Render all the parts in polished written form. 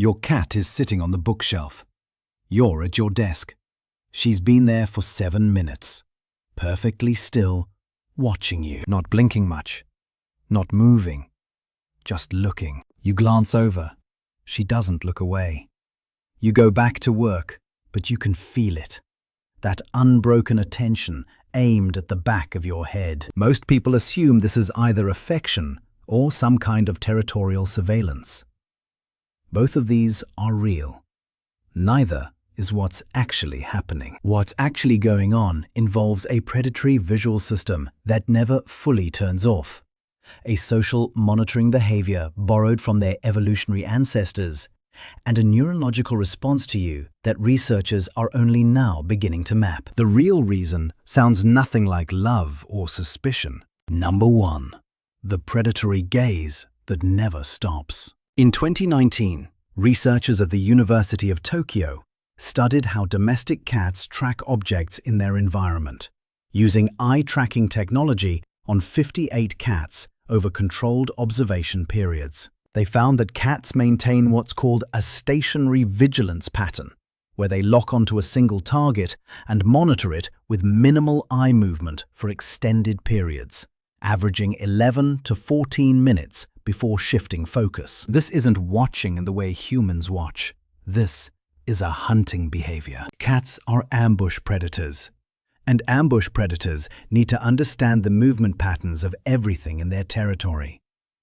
Your cat is sitting on the bookshelf. You're at your desk. She's been there for 7 minutes, perfectly still, watching you. Not blinking much, not moving, just looking. You glance over. She doesn't look away. You go back to work, but you can feel it. That unbroken attention aimed at the back of your head. Most people assume this is either affection or some kind of territorial surveillance. Both of these are real. Neither is what's actually happening. What's actually going on involves a predatory visual system that never fully turns off, a social monitoring behavior borrowed from their evolutionary ancestors, and a neurological response to you that researchers are only now beginning to map. The real reason sounds nothing like love or suspicion. Number 1. The predatory gaze that never stops. In 2019, researchers at the University of Tokyo studied how domestic cats track objects in their environment, using eye-tracking technology on 58 cats over controlled observation periods. They found that cats maintain what's called a stationary vigilance pattern, where they lock onto a single target and monitor it with minimal eye movement for extended periods, averaging 11 to 14 minutes before shifting focus. This isn't watching in the way humans watch. This is a hunting behavior. Cats are ambush predators, and ambush predators need to understand the movement patterns of everything in their territory,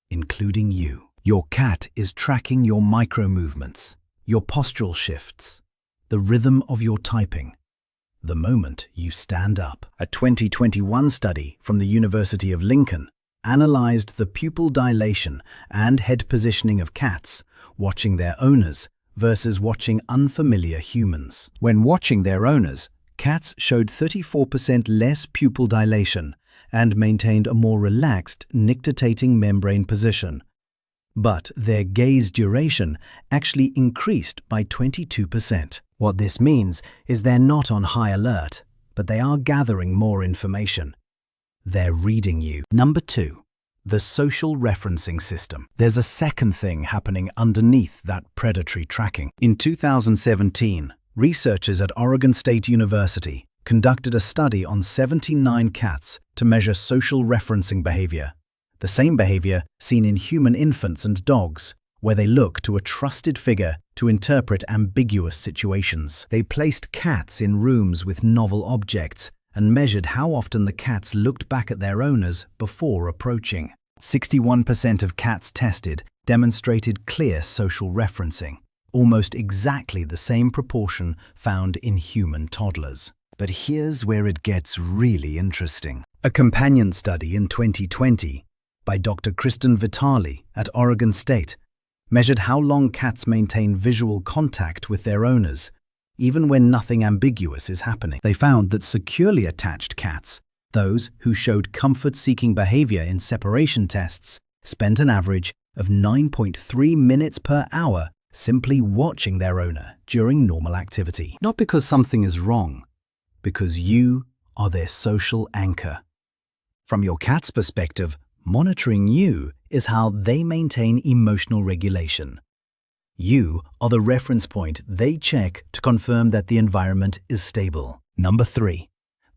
including you. Your cat is tracking your micro-movements, your postural shifts, the rhythm of your typing, the moment you stand up. A 2021 study from the University of Lincoln analyzed the pupil dilation and head positioning of cats watching their owners versus watching unfamiliar humans. When watching their owners, cats showed 34% less pupil dilation and maintained a more relaxed nictitating membrane position. But their gaze duration actually increased by 22%. What this means is they're not on high alert, but they are gathering more information. They're reading you. Number 2. The social referencing system. There's a second thing happening underneath that predatory tracking. In 2017, researchers at Oregon State University conducted a study on 79 cats to measure social referencing behavior, the same behavior seen in human infants and dogs, where they look to a trusted figure to interpret ambiguous situations. They placed cats in rooms with novel objects and measured how often the cats looked back at their owners before approaching. 61% of cats tested demonstrated clear social referencing, almost exactly the same proportion found in human toddlers. But here's where it gets really interesting. A companion study in 2020 by Dr. Kristen Vitale at Oregon State measured how long cats maintain visual contact with their owners, even when nothing ambiguous is happening. They found that securely attached cats, those who showed comfort-seeking behavior in separation tests, spent an average of 9.3 minutes per hour simply watching their owner during normal activity. Not because something is wrong, because you are their social anchor. From your cat's perspective, monitoring you is how they maintain emotional regulation. You are the reference point they check to confirm that the environment is stable. Number 3.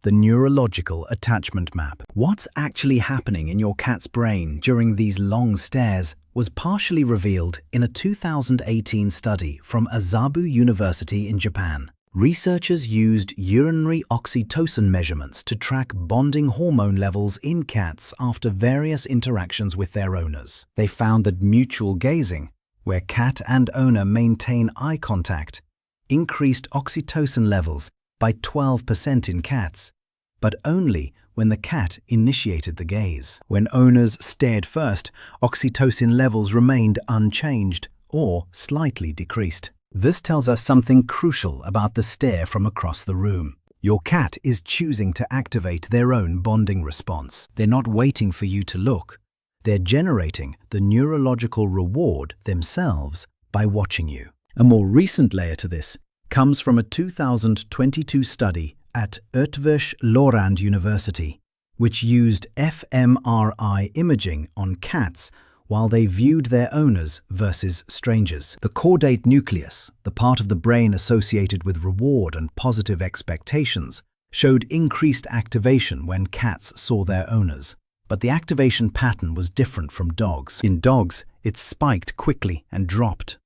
The neurological attachment map. What's actually happening in your cat's brain during these long stares was partially revealed in a 2018 study from Azabu University in Japan. Researchers used urinary oxytocin measurements to track bonding hormone levels in cats after various interactions with their owners. They found that mutual gazing, where cat and owner maintain eye contact, increased oxytocin levels by 12% in cats, but only when the cat initiated the gaze. When owners stared first, oxytocin levels remained unchanged or slightly decreased. This tells us something crucial about the stare from across the room. Your cat is choosing to activate their own bonding response. They're not waiting for you to look. They're generating the neurological reward themselves by watching you. A more recent layer to this comes from a 2022 study at Utrecht-Lorand University, which used fMRI imaging on cats while they viewed their owners versus strangers. The caudate nucleus, the part of the brain associated with reward and positive expectations, showed increased activation when cats saw their owners. But the activation pattern was different from dogs. In dogs, it spiked quickly and dropped.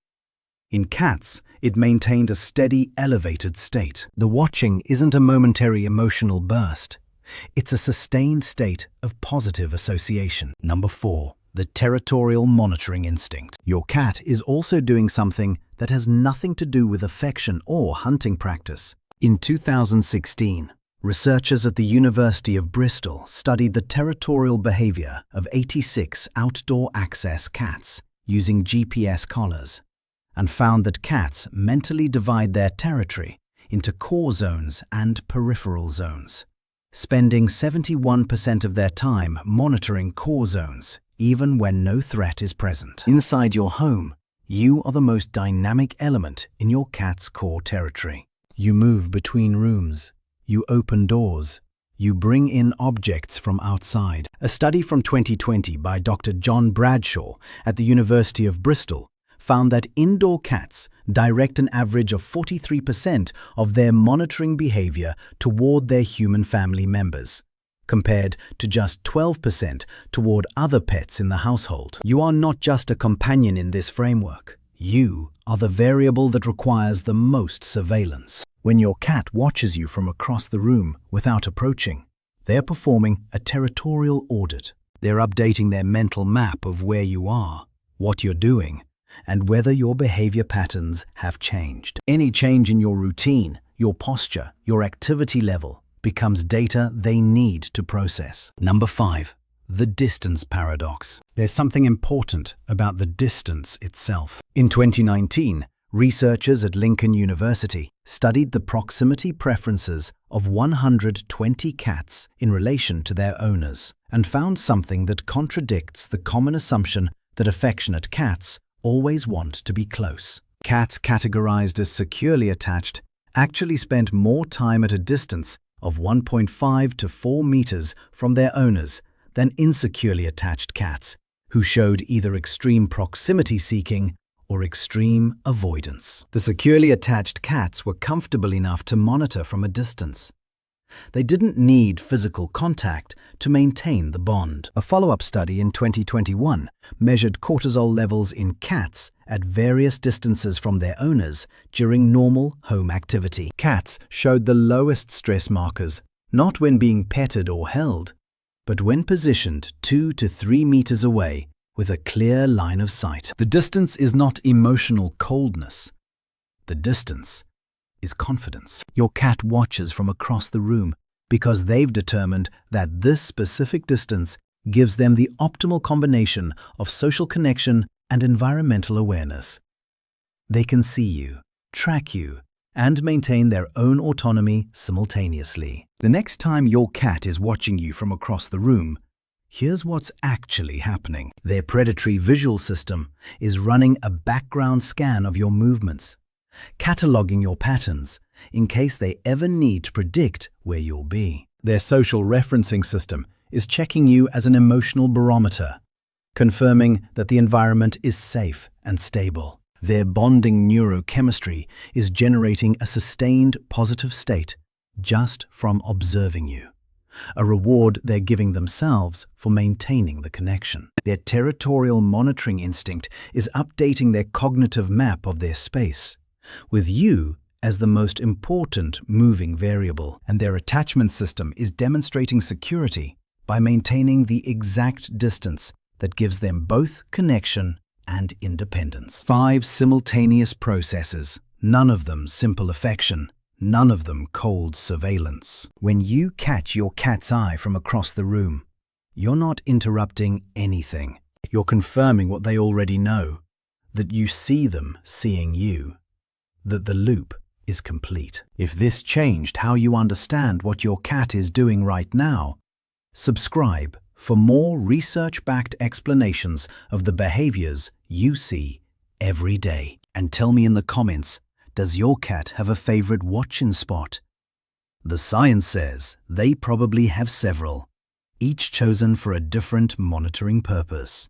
In cats, it maintained a steady, elevated state. The watching isn't a momentary emotional burst. It's a sustained state of positive association. Number 4. The territorial monitoring instinct. Your cat is also doing something that has nothing to do with affection or hunting practice. In 2016, researchers at the University of Bristol studied the territorial behavior of 86 outdoor access cats using GPS collars and found that cats mentally divide their territory into core zones and peripheral zones, spending 71% of their time monitoring core zones, even when no threat is present. Inside your home, you are the most dynamic element in your cat's core territory. You move between rooms. You open doors. You bring in objects from outside. A study from 2020 by Dr. John Bradshaw at the University of Bristol found that indoor cats direct an average of 43% of their monitoring behavior toward their human family members, compared to just 12% toward other pets in the household. You are not just a companion in this framework. You are the variable that requires the most surveillance. When your cat watches you from across the room without approaching, they're performing a territorial audit. They're updating their mental map of where you are, what you're doing, and whether your behavior patterns have changed. Any change in your routine, your posture, your activity level becomes data they need to process. Number 5. The distance paradox. There's something important about the distance itself. In 2019, researchers at Lincoln University studied the proximity preferences of 120 cats in relation to their owners and found something that contradicts the common assumption that affectionate cats always want to be close. Cats categorized as securely attached actually spent more time at a distance of 1.5 to 4 meters from their owners than insecurely attached cats, who showed either extreme proximity seeking or extreme avoidance. The securely attached cats were comfortable enough to monitor from a distance. They didn't need physical contact to maintain the bond. A follow-up study in 2021 measured cortisol levels in cats at various distances from their owners during normal home activity. Cats showed the lowest stress markers, not when being petted or held, but when positioned 2 to 3 meters away with a clear line of sight. The distance is not emotional coldness. The distance is confidence. Your cat watches from across the room because they've determined that this specific distance gives them the optimal combination of social connection and environmental awareness. They can see you, track you, and maintain their own autonomy simultaneously. The next time your cat is watching you from across the room, here's what's actually happening. Their predatory visual system is running a background scan of your movements, cataloging your patterns in case they ever need to predict where you'll be. Their social referencing system is checking you as an emotional barometer, confirming that the environment is safe and stable. Their bonding neurochemistry is generating a sustained positive state just from observing you, a reward they're giving themselves for maintaining the connection. Their territorial monitoring instinct is updating their cognitive map of their space, with you as the most important moving variable, and their attachment system is demonstrating security by maintaining the exact distance that gives them both connection and independence. 5 simultaneous processes, none of them simple affection, none of them cold surveillance. When you catch your cat's eye from across the room, you're not interrupting anything. You're confirming what they already know, that you see them seeing you, that the loop is complete. If this changed how you understand what your cat is doing right now, subscribe for more research-backed explanations of the behaviors you see every day. And tell me in the comments, does your cat have a favorite watching spot? The science says they probably have several, each chosen for a different monitoring purpose.